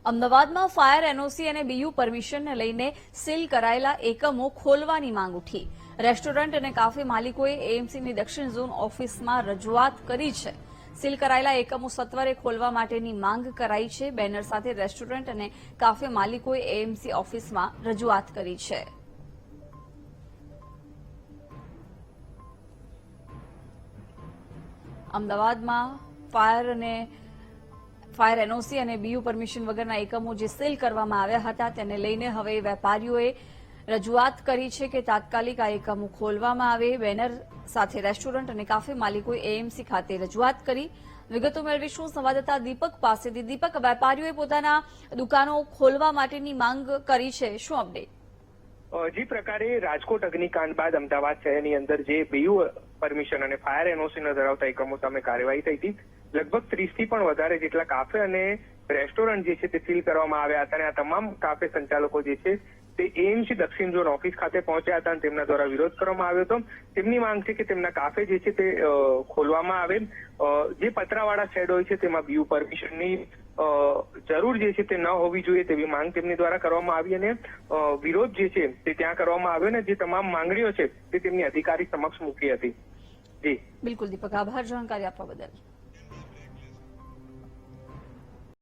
અમદાવાદમાં fire NOC અને BU પરમિશનને લઈને સીલ કરાયેલા એકમો ખોલવાની માંગ ઉઠી। રેસ્ટોરન્ટ અને કાફે માલિકોએ એએમસીની દક્ષિણ ઝોન ઓફિસમાં રજૂઆત કરી છે। સીલ કરાયેલા એકમો સત્વરે ખોલવા માટેની માંગ કરાઈ છે। બેનર સાથે રેસ્ટોરન્ટ અને કાફે માલિકોએ એએમસી ઓફિસમાં રજૂઆત કરી છે। અમદાવાદમાં ફાયર એનઓસી અને બીયુ પરમિશન વગરના એકમો જે સીલ કરવામાં આવ્યા હતા તેને લઈને હવે વેપારીઓએ રજૂઆત કરી છે કે તાત્કાલિક આ એકમો ખોલવામાં આવે। બેનર સાથે રેસ્ટોરન્ટ અને કાફે માલિકોએ એએમસી ખાતે રજૂઆત કરી। વિગતો મેળવીશું સંવાદદાતા દીપક પાસેથી। દીપક, વેપારીઓએ પોતાના દુકાનો ખોલવા માટેની માંગ કરી છે, શું અપડેટ? જે પ્રકારે રાજકોટ અગ્નિકાંડ બાદ અમદાવાદ શહેરની અંદર જે બીયુ પરમિશન અને ફાયર એનઓસી ન ધરાવતા એકમો સામે કાર્યવાહી થઈ હતી, લગભગ 30 થી પણ વધારે જેટલા કાફે અને રેસ્ટોરન્ટ જે છે તે સીલ કરવામાં આવ્યા હતા અને આ તમામ કાફે સંચાલકો જે છે તે એએમસી દક્ષિણ ઝોન ઓફિસ ખાતે પહોંચ્યા હતા અને તેમના દ્વારા વિરોધ કરવામાં આવ્યો હતો। તેમની માંગ છે કે તેમના કાફે જે છે તે ખોલવામાં આવે। જે પતરાવાળા શેડ હોય છે તેમાં બીયુ પરમિશનની જરૂર જે છે તે ન હોવી જોઈએ તેવી માંગ તેમની દ્વારા કરવામાં આવી અને વિરોધ જે છે તે ત્યાં કરવામાં આવ્યો ને જે તમામ માંગણીઓ છે તે તેમની અધિકારી સમક્ષ મૂકી હતી। જી બિલકુલ દીપક, આભાર જાણકારી આપવા બદલ।